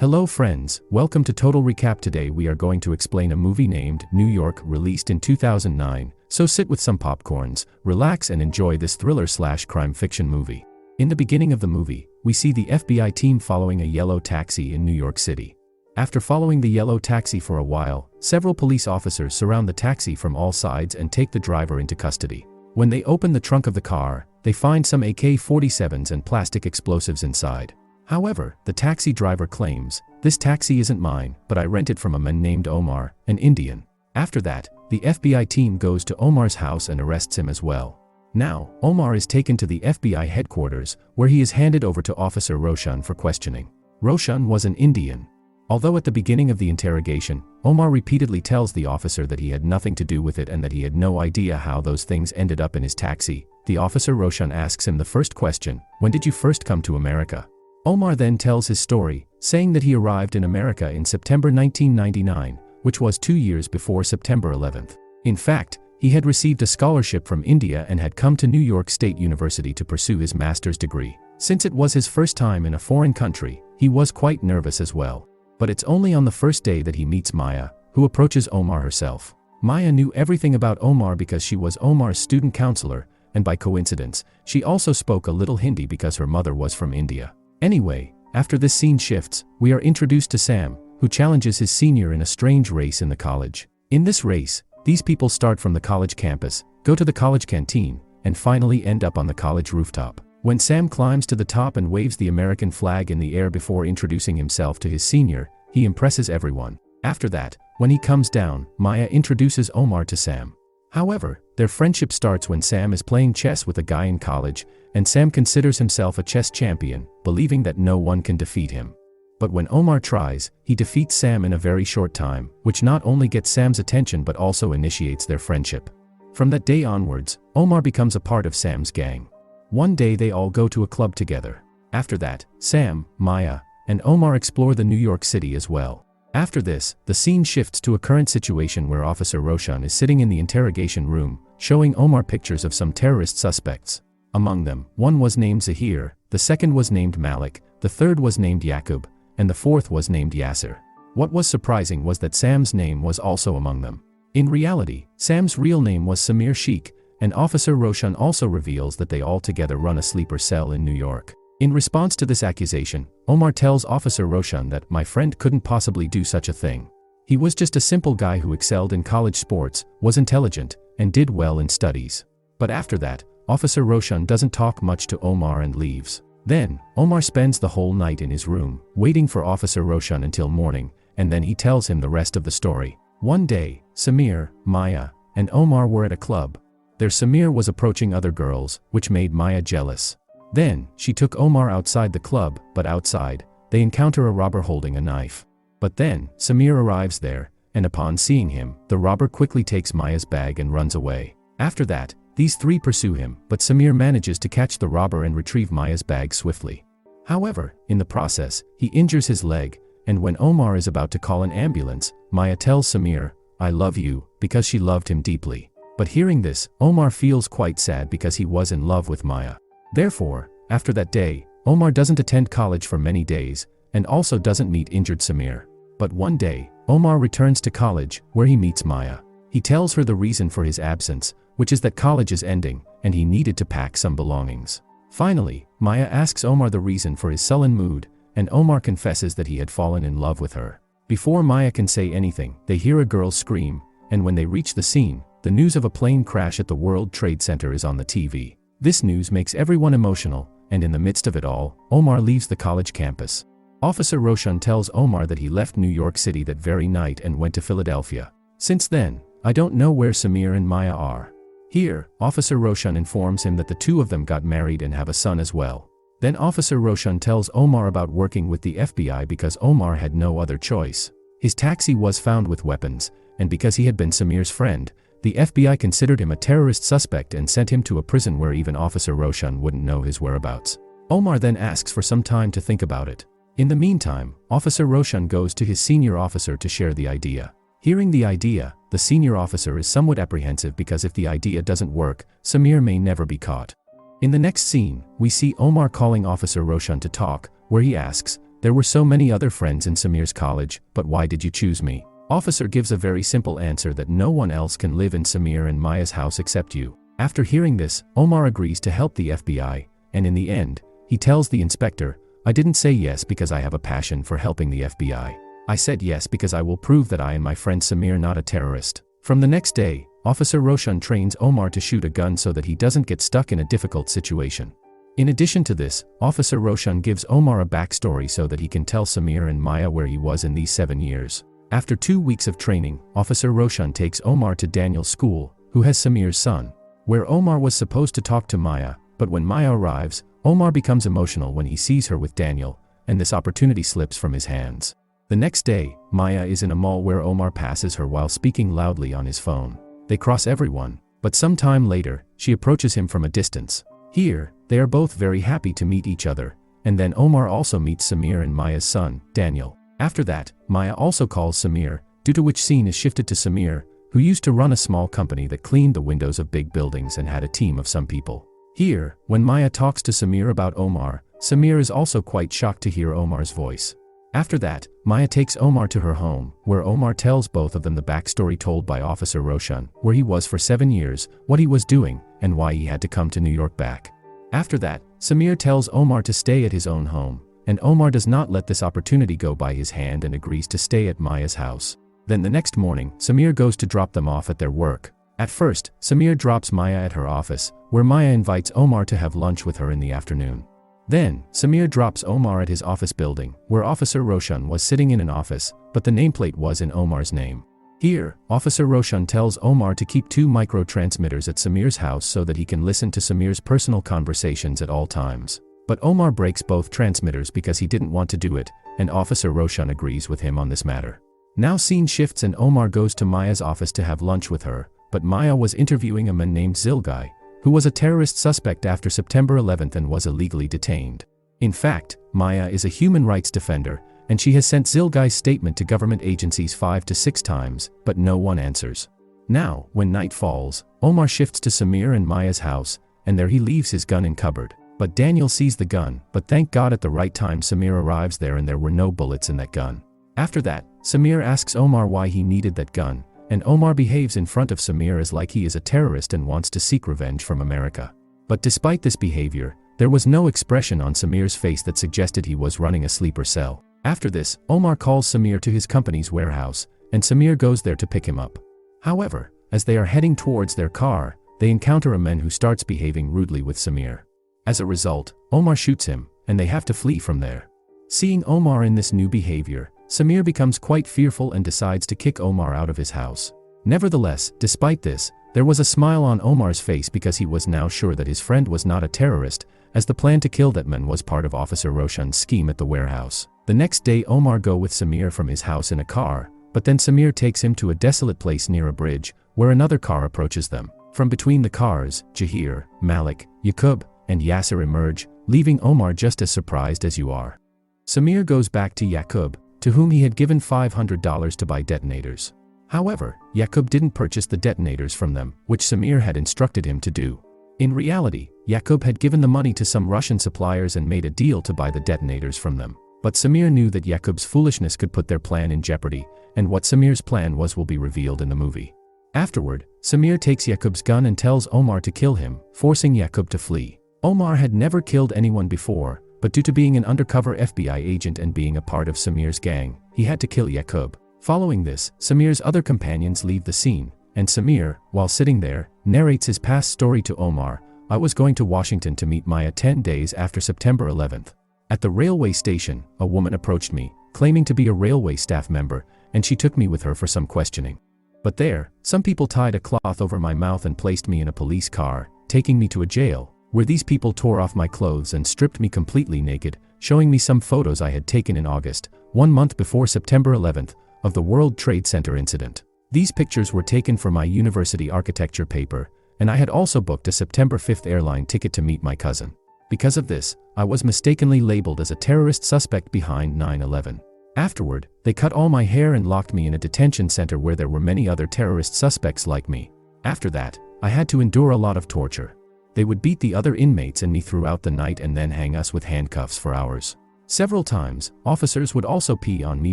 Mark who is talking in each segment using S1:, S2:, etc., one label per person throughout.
S1: Hello friends, welcome to Total Recap. Today we are going to explain a movie named New York, released in 2009, so sit with some popcorns, relax and enjoy this thriller/crime fiction movie. In the beginning of the movie, we see the FBI team following a yellow taxi in New York City. After following the yellow taxi for a while, several police officers surround the taxi from all sides and take the driver into custody. When they open the trunk of the car, they find some AK-47s and plastic explosives inside. However, the taxi driver claims, "This taxi isn't mine, but I rent it from a man named Omar, an Indian." After that, the FBI team goes to Omar's house and arrests him as well. Now, Omar is taken to the FBI headquarters, where he is handed over to Officer Roshan for questioning. Roshan was an Indian. Although at the beginning of the interrogation, Omar repeatedly tells the officer that he had nothing to do with it and that he had no idea how those things ended up in his taxi, the officer Roshan asks him the first question, "When did you first come to America?" Omar then tells his story, saying that he arrived in America in September 1999, which was 2 years before September 11th. In fact, he had received a scholarship from India and had come to New York State University to pursue his master's degree. Since it was his first time in a foreign country, he was quite nervous as well. But it's only on the first day that he meets Maya, who approaches Omar herself. Maya knew everything about Omar because she was Omar's student counselor, and by coincidence, she also spoke a little Hindi because her mother was from India. Anyway, after this scene shifts, we are introduced to Sam, who challenges his senior in a strange race in the college. In this race, these people start from the college campus, go to the college canteen, and finally end up on the college rooftop. When Sam climbs to the top and waves the American flag in the air before introducing himself to his senior, he impresses everyone. After that, when he comes down, Maya introduces Omar to Sam. However, their friendship starts when Sam is playing chess with a guy in college, and Sam considers himself a chess champion, believing that no one can defeat him. But when Omar tries, he defeats Sam in a very short time, which not only gets Sam's attention but also initiates their friendship. From that day onwards, Omar becomes a part of Sam's gang. One day they all go to a club together. After that, Sam, Maya, and Omar explore the New York City as well. After this, the scene shifts to a current situation where Officer Roshan is sitting in the interrogation room, showing Omar pictures of some terrorist suspects. Among them, one was named Zahir, the second was named Malik, the third was named Yaqub, and the fourth was named Yasser. What was surprising was that Sam's name was also among them. In reality, Sam's real name was Samir Sheikh, and Officer Roshan also reveals that they all together run a sleeper cell in New York. In response to this accusation, Omar tells Officer Roshan that "My friend couldn't possibly do such a thing. He was just a simple guy who excelled in college sports, was intelligent, and did well in studies." But after that, Officer Roshan doesn't talk much to Omar and leaves. Then, Omar spends the whole night in his room, waiting for Officer Roshan until morning, and then he tells him the rest of the story. One day, Samir, Maya, and Omar were at a club. There Samir was approaching other girls, which made Maya jealous. Then, she took Omar outside the club, but outside, they encounter a robber holding a knife. But then, Samir arrives there, and upon seeing him, the robber quickly takes Maya's bag and runs away. After that, these three pursue him, but Samir manages to catch the robber and retrieve Maya's bag swiftly. However, in the process, he injures his leg, and when Omar is about to call an ambulance, Maya tells Samir, "I love you," because she loved him deeply. But hearing this, Omar feels quite sad because he was in love with Maya. Therefore, after that day, Omar doesn't attend college for many days, and also doesn't meet injured Samir. But one day, Omar returns to college, where he meets Maya. He tells her the reason for his absence, which is that college is ending, and he needed to pack some belongings. Finally, Maya asks Omar the reason for his sullen mood, and Omar confesses that he had fallen in love with her. Before Maya can say anything, they hear a girl scream, and when they reach the scene, the news of a plane crash at the World Trade Center is on the TV. This news makes everyone emotional, and in the midst of it all, Omar leaves the college campus. Officer Roshan tells Omar that he left New York City that very night and went to Philadelphia. Since then, I don't know where Samir and Maya are. Here, Officer Roshan informs him that the two of them got married and have a son as well. Then Officer Roshan tells Omar about working with the FBI because Omar had no other choice. His taxi was found with weapons, and because he had been Samir's friend, the FBI considered him a terrorist suspect and sent him to a prison where even Officer Roshan wouldn't know his whereabouts. Omar then asks for some time to think about it. In the meantime, Officer Roshan goes to his senior officer to share the idea. Hearing the idea, the senior officer is somewhat apprehensive because if the idea doesn't work, Samir may never be caught. In the next scene, we see Omar calling Officer Roshan to talk, where he asks, There were so many other friends in Samir's college, but why did you choose me? Officer gives a very simple answer that no one else can live in Samir and Maya's house except you. After hearing this, Omar agrees to help the FBI, and in the end, he tells the inspector, I didn't say yes because I have a passion for helping the FBI. I said yes because I will prove that I and my friend Samir are not a terrorist. From the next day, Officer Roshan trains Omar to shoot a gun so that he doesn't get stuck in a difficult situation. In addition to this, Officer Roshan gives Omar a backstory so that he can tell Samir and Maya where he was in these 7 years. After 2 weeks of training, Officer Roshan takes Omar to Daniel's school, who has Samir's son, where Omar was supposed to talk to Maya, but when Maya arrives, Omar becomes emotional when he sees her with Daniel, and this opportunity slips from his hands. The next day, Maya is in a mall where Omar passes her while speaking loudly on his phone. They cross everyone, but some time later, she approaches him from a distance. Here, they are both very happy to meet each other, and then Omar also meets Samir and Maya's son, Daniel. After that, Maya also calls Samir, due to which scene is shifted to Samir, who used to run a small company that cleaned the windows of big buildings and had a team of some people. Here, when Maya talks to Samir about Omar, Samir is also quite shocked to hear Omar's voice. After that, Maya takes Omar to her home, where Omar tells both of them the backstory told by Officer Roshan, where he was for 7 years, what he was doing, and why he had to come to New York back. After that, Samir tells Omar to stay at his own home, and Omar does not let this opportunity go by his hand and agrees to stay at Maya's house. Then the next morning, Samir goes to drop them off at their work. At first, Samir drops Maya at her office, where Maya invites Omar to have lunch with her in the afternoon. Then, Samir drops Omar at his office building, where Officer Roshan was sitting in an office, but the nameplate was in Omar's name. Here, Officer Roshan tells Omar to keep 2 micro-transmitters at Samir's house so that he can listen to Samir's personal conversations at all times. But Omar breaks both transmitters because he didn't want to do it, and Officer Roshan agrees with him on this matter. Now scene shifts and Omar goes to Maya's office to have lunch with her, but Maya was interviewing a man named Zilgai, who was a terrorist suspect after September 11th and was illegally detained. In fact, Maya is a human rights defender, and she has sent Zilgai's statement to government agencies 5 to 6 times, but no one answers. Now, when night falls, Omar shifts to Samir and Maya's house, and there he leaves his gun in cupboard. But Daniel sees the gun, but thank God at the right time Samir arrives there and there were no bullets in that gun. After that, Samir asks Omar why he needed that gun, and Omar behaves in front of Samir as like he is a terrorist and wants to seek revenge from America. But despite this behavior, there was no expression on Samir's face that suggested he was running a sleeper cell. After this, Omar calls Samir to his company's warehouse, and Samir goes there to pick him up. However, as they are heading towards their car, they encounter a man who starts behaving rudely with Samir. As a result, Omar shoots him, and they have to flee from there. Seeing Omar in this new behavior, Samir becomes quite fearful and decides to kick Omar out of his house. Nevertheless, despite this, there was a smile on Omar's face because he was now sure that his friend was not a terrorist, as the plan to kill that man was part of Officer Roshan's scheme at the warehouse. The next day Omar goes with Samir from his house in a car, but then Samir takes him to a desolate place near a bridge, where another car approaches them. From between the cars, Jahir, Malik, Yaqub, and Yasser emerge, leaving Omar just as surprised as you are. Samir goes back to Yaqub, to whom he had given $500 to buy detonators. However, Yaqub didn't purchase the detonators from them, which Samir had instructed him to do. In reality, Yaqub had given the money to some Russian suppliers and made a deal to buy the detonators from them. But Samir knew that Yaqub's foolishness could put their plan in jeopardy, and what Samir's plan was will be revealed in the movie. Afterward, Samir takes Yaqub's gun and tells Omar to kill him, forcing Yaqub to flee. Omar had never killed anyone before, but due to being an undercover FBI agent and being a part of Samir's gang, he had to kill Yaqub. Following this, Samir's other companions leave the scene, and Samir, while sitting there, narrates his past story to Omar. I was going to Washington to meet Maya 10 days after September 11th. At the railway station, a woman approached me, claiming to be a railway staff member, and she took me with her for some questioning. But there, some people tied a cloth over my mouth and placed me in a police car, taking me to a jail, where these people tore off my clothes and stripped me completely naked, showing me some photos I had taken in August, 1 month before September 11th, of the World Trade Center incident. These pictures were taken for my university architecture paper, and I had also booked a September 5th airline ticket to meet my cousin. Because of this, I was mistakenly labeled as a terrorist suspect behind 9/11. Afterward, they cut all my hair and locked me in a detention center where there were many other terrorist suspects like me. After that, I had to endure a lot of torture. They would beat the other inmates and me throughout the night and then hang us with handcuffs for hours. Several times, officers would also pee on me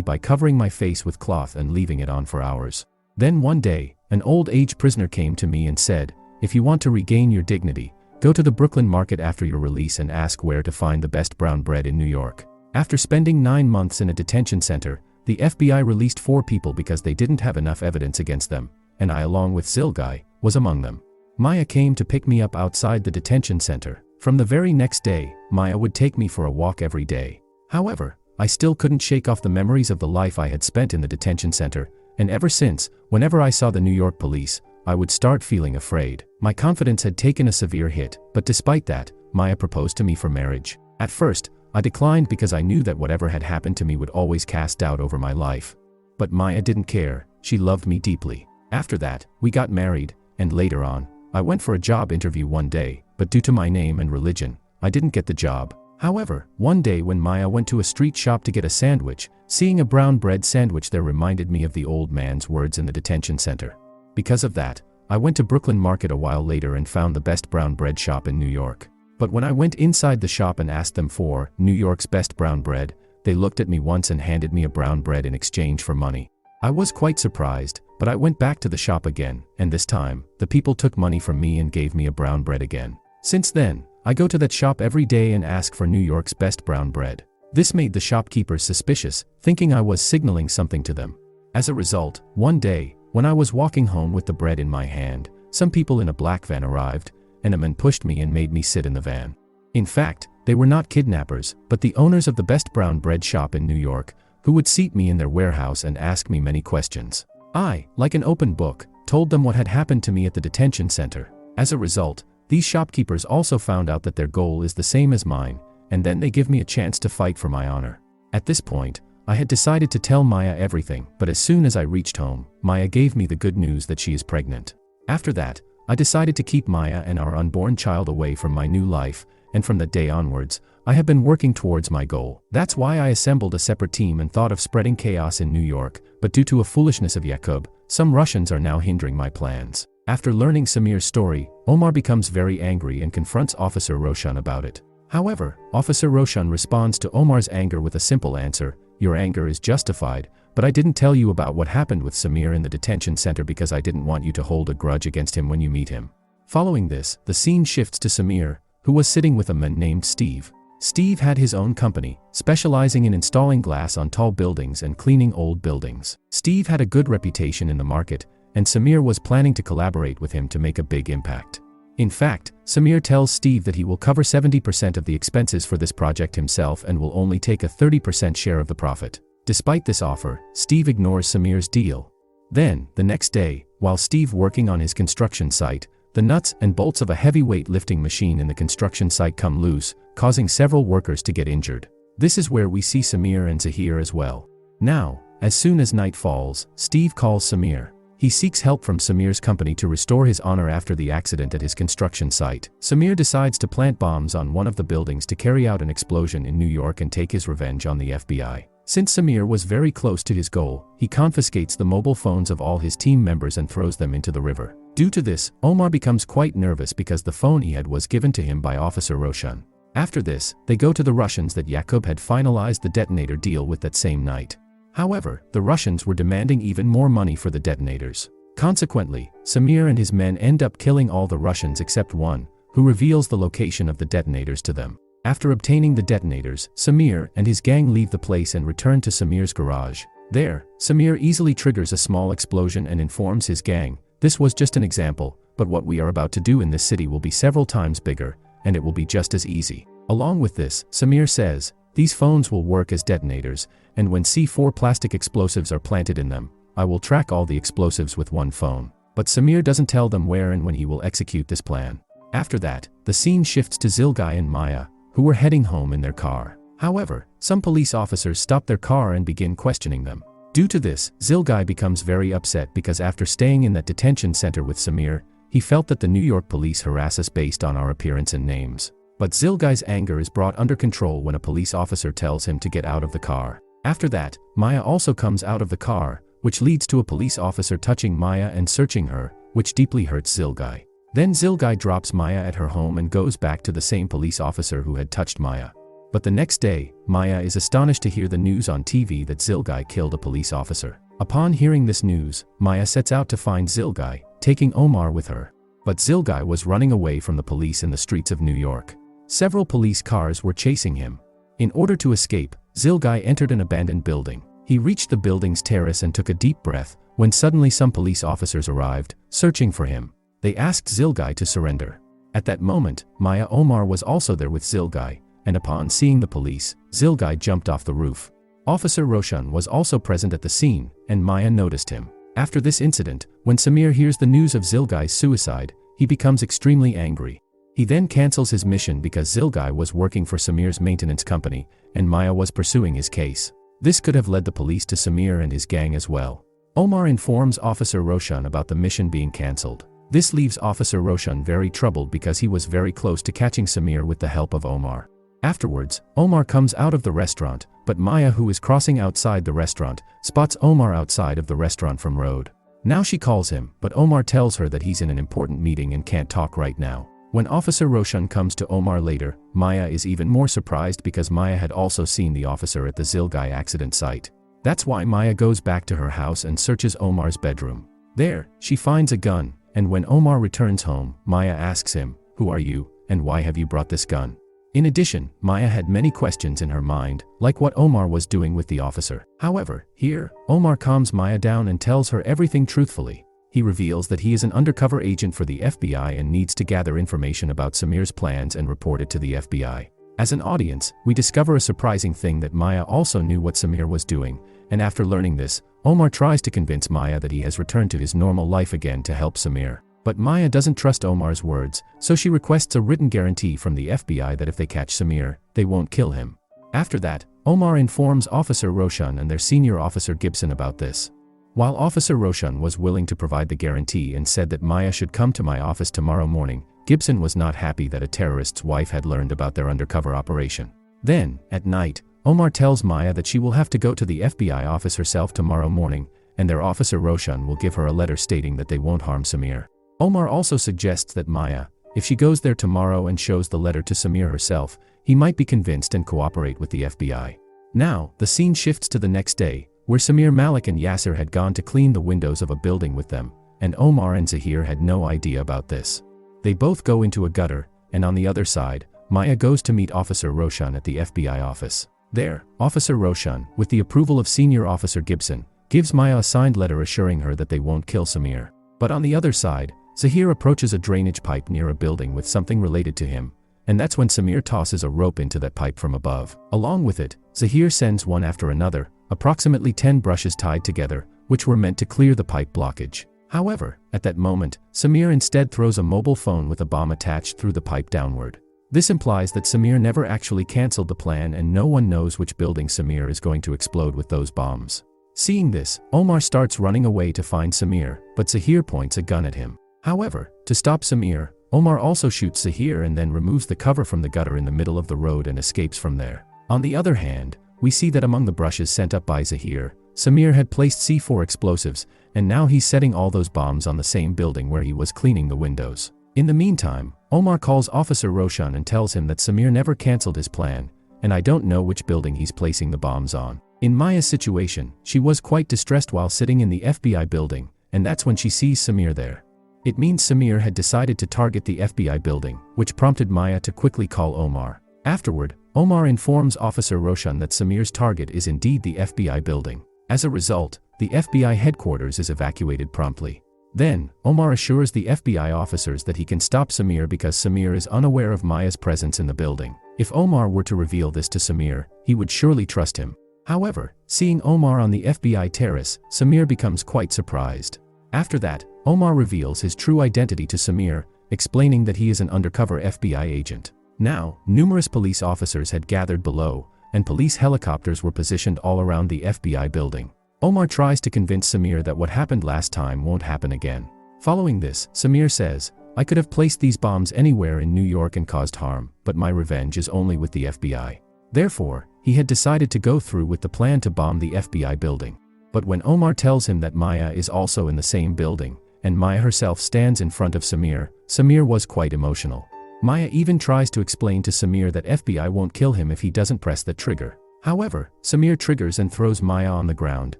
S1: by covering my face with cloth and leaving it on for hours. Then one day, an old age prisoner came to me and said, "If you want to regain your dignity, go to the Brooklyn market after your release and ask where to find the best brown bread in New York." After spending 9 months in a detention center, the FBI released 4 people because they didn't have enough evidence against them, and I, along with Zilgai, was among them. Maya came to pick me up outside the detention center. From the very next day, Maya would take me for a walk every day. However, I still couldn't shake off the memories of the life I had spent in the detention center, and ever since, whenever I saw the New York police, I would start feeling afraid. My confidence had taken a severe hit, but despite that, Maya proposed to me for marriage. At first, I declined because I knew that whatever had happened to me would always cast doubt over my life. But Maya didn't care. She loved me deeply. After that, we got married, and later on, I went for a job interview one day, but due to my name and religion, I didn't get the job. However, one day when Maya went to a street shop to get a sandwich, seeing a brown bread sandwich there reminded me of the old man's words in the detention center. Because of that, I went to Brooklyn Market a while later and found the best brown bread shop in New York. But when I went inside the shop and asked them for New York's best brown bread, they looked at me once and handed me a brown bread in exchange for money. I was quite surprised, but I went back to the shop again, and this time, the people took money from me and gave me a brown bread again. Since then, I go to that shop every day and ask for New York's best brown bread. This made the shopkeepers suspicious, thinking I was signaling something to them. As a result, one day, when I was walking home with the bread in my hand, some people in a black van arrived, and a man pushed me and made me sit in the van. In fact, they were not kidnappers, but the owners of the best brown bread shop in New York, who would seat me in their warehouse and ask me many questions. I, like an open book, told them what had happened to me at the detention center. As a result, these shopkeepers also found out that their goal is the same as mine, and then they give me a chance to fight for my honor. At this point, I had decided to tell Maya everything, but as soon as I reached home, Maya gave me the good news that she is pregnant. After that, I decided to keep Maya and our unborn child away from my new life, and from that day onwards, I have been working towards my goal. That's why I assembled a separate team and thought of spreading chaos in New York, but due to a foolishness of Yakub, some Russians are now hindering my plans. After learning Samir's story, Omar becomes very angry and confronts Officer Roshan about it. However, Officer Roshan responds to Omar's anger with a simple answer: "Your anger is justified, but I didn't tell you about what happened with Samir in the detention center because I didn't want you to hold a grudge against him when you meet him." Following this, the scene shifts to Samir, who was sitting with a man named Steve. Steve had his own company, specializing in installing glass on tall buildings and cleaning old buildings. Steve had a good reputation in the market, and Samir was planning to collaborate with him to make a big impact. In fact, Samir tells Steve that he will cover 70% of the expenses for this project himself and will only take a 30% share of the profit. Despite this offer, Steve ignores Samir's deal. Then, the next day, while Steve working on his construction site, the nuts and bolts of a heavyweight lifting machine in the construction site come loose, causing several workers to get injured. This is where we see Samir and Zahir as well. Now, as soon as night falls, Steve calls Samir. He seeks help from Samir's company to restore his honor after the accident at his construction site. Samir decides to plant bombs on one of the buildings to carry out an explosion in New York and take his revenge on the FBI. Since Samir was very close to his goal, he confiscates the mobile phones of all his team members and throws them into the river. Due to this, Omar becomes quite nervous because the phone he had was given to him by Officer Roshan. After this, they go to the Russians that Yakub had finalized the detonator deal with that same night. However, the Russians were demanding even more money for the detonators. Consequently, Samir and his men end up killing all the Russians except one, who reveals the location of the detonators to them. After obtaining the detonators, Samir and his gang leave the place and return to Samir's garage. There, Samir easily triggers a small explosion and informs his gang. This was just an example, but what we are about to do in this city will be several times bigger, and it will be just as easy. Along with this, Samir says, these phones will work as detonators, and when C4 plastic explosives are planted in them, I will track all the explosives with one phone. But Samir doesn't tell them where and when he will execute this plan. After that, the scene shifts to Zilgai and Maya, who were heading home in their car. However, some police officers stop their car and begin questioning them. Due to this, Zilgai becomes very upset because after staying in that detention center with Samir, he felt that the New York police harass us based on our appearance and names. But Zilgai's anger is brought under control when a police officer tells him to get out of the car. After that, Maya also comes out of the car, which leads to a police officer touching Maya and searching her, which deeply hurts Zilgai. Then Zilgai drops Maya at her home and goes back to the same police officer who had touched Maya. But the next day, Maya is astonished to hear the news on TV that Zilgai killed a police officer. Upon hearing this news, Maya sets out to find Zilgai, taking Omar with her. But Zilgai was running away from the police in the streets of New York. Several police cars were chasing him. In order to escape, Zilgai entered an abandoned building. He reached the building's terrace and took a deep breath, when suddenly some police officers arrived, searching for him. They asked Zilgai to surrender. At that moment, Maya Omar was also there with Zilgai, and upon seeing the police, Zilgai jumped off the roof. Officer Roshan was also present at the scene, and Maya noticed him. After this incident, when Samir hears the news of Zilgai's suicide, he becomes extremely angry. He then cancels his mission because Zilgai was working for Samir's maintenance company, and Maya was pursuing his case. This could have led the police to Samir and his gang as well. Omar informs Officer Roshan about the mission being cancelled. This leaves Officer Roshan very troubled because he was very close to catching Samir with the help of Omar. Afterwards, Omar comes out of the restaurant, but Maya, who is crossing outside the restaurant, spots Omar outside of the restaurant from road. Now she calls him, but Omar tells her that he's in an important meeting and can't talk right now. When Officer Roshan comes to Omar later, Maya is even more surprised because Maya had also seen the officer at the Zilgai accident site. That's why Maya goes back to her house and searches Omar's bedroom. There, she finds a gun, and when Omar returns home, Maya asks him, "Who are you, and why have you brought this gun?" In addition, Maya had many questions in her mind, like what Omar was doing with the officer. However, here, Omar calms Maya down and tells her everything truthfully. He reveals that he is an undercover agent for the FBI and needs to gather information about Samir's plans and report it to the FBI. As an audience, we discover a surprising thing that Maya also knew what Samir was doing, and after learning this, Omar tries to convince Maya that he has returned to his normal life again to help Samir. But Maya doesn't trust Omar's words, so she requests a written guarantee from the FBI that if they catch Samir, they won't kill him. After that, Omar informs Officer Roshan and their senior officer Gibson about this. While Officer Roshan was willing to provide the guarantee and said that Maya should come to my office tomorrow morning, Gibson was not happy that a terrorist's wife had learned about their undercover operation. Then, at night, Omar tells Maya that she will have to go to the FBI office herself tomorrow morning, and their Officer Roshan will give her a letter stating that they won't harm Samir. Omar also suggests that Maya, if she goes there tomorrow and shows the letter to Samir herself, he might be convinced and cooperate with the FBI. Now, the scene shifts to the next day, where Samir Malik and Yasser had gone to clean the windows of a building with them, and Omar and Zahir had no idea about this. They both go into a gutter, and on the other side, Maya goes to meet Officer Roshan at the FBI office. There, Officer Roshan, with the approval of Senior Officer Gibson, gives Maya a signed letter assuring her that they won't kill Samir. But on the other side, Zahir approaches a drainage pipe near a building with something related to him, and that's when Samir tosses a rope into that pipe from above. Along with it, Zahir sends one after another, approximately 10 brushes tied together, which were meant to clear the pipe blockage. However, at that moment, Samir instead throws a mobile phone with a bomb attached through the pipe downward. This implies that Samir never actually cancelled the plan and no one knows which building Samir is going to explode with those bombs. Seeing this, Omar starts running away to find Samir, but Zahir points a gun at him. However, to stop Samir, Omar also shoots Zahir and then removes the cover from the gutter in the middle of the road and escapes from there. On the other hand, we see that among the brushes sent up by Zahir, Samir had placed C4 explosives, and now he's setting all those bombs on the same building where he was cleaning the windows. In the meantime, Omar calls Officer Roshan and tells him that Samir never cancelled his plan, and I don't know which building he's placing the bombs on. In Maya's situation, she was quite distressed while sitting in the FBI building, and that's when she sees Samir there. It means Samir had decided to target the FBI building, which prompted Maya to quickly call Omar. Afterward, Omar informs Officer Roshan that Samir's target is indeed the FBI building. As a result, the FBI headquarters is evacuated promptly. Then, Omar assures the FBI officers that he can stop Samir because Samir is unaware of Maya's presence in the building. If Omar were to reveal this to Samir, he would surely trust him. However, seeing Omar on the FBI terrace, Samir becomes quite surprised. After that, Omar reveals his true identity to Samir, explaining that he is an undercover FBI agent. Now, numerous police officers had gathered below, and police helicopters were positioned all around the FBI building. Omar tries to convince Samir that what happened last time won't happen again. Following this, Samir says, "I could have placed these bombs anywhere in New York and caused harm, but my revenge is only with the FBI." Therefore, he had decided to go through with the plan to bomb the FBI building. But when Omar tells him that Maya is also in the same building, and Maya herself stands in front of Samir, Samir was quite emotional. Maya even tries to explain to Samir that FBI won't kill him if he doesn't press the trigger. However, Samir triggers and throws Maya on the ground,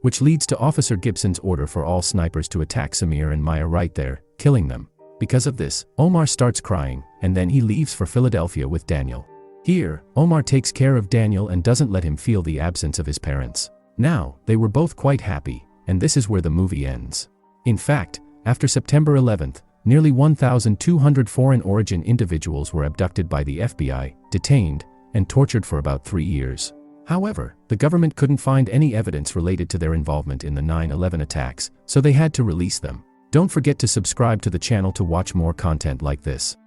S1: which leads to Officer Gibson's order for all snipers to attack Samir and Maya right there, killing them. Because of this, Omar starts crying, and then he leaves for Philadelphia with Daniel. Here, Omar takes care of Daniel and doesn't let him feel the absence of his parents. Now, they were both quite happy, and this is where the movie ends. In fact, after September 11th, nearly 1,200 foreign origin individuals were abducted by the FBI, detained, and tortured for about 3 years. However, the government couldn't find any evidence related to their involvement in the 9/11 attacks, so they had to release them. Don't forget to subscribe to the channel to watch more content like this.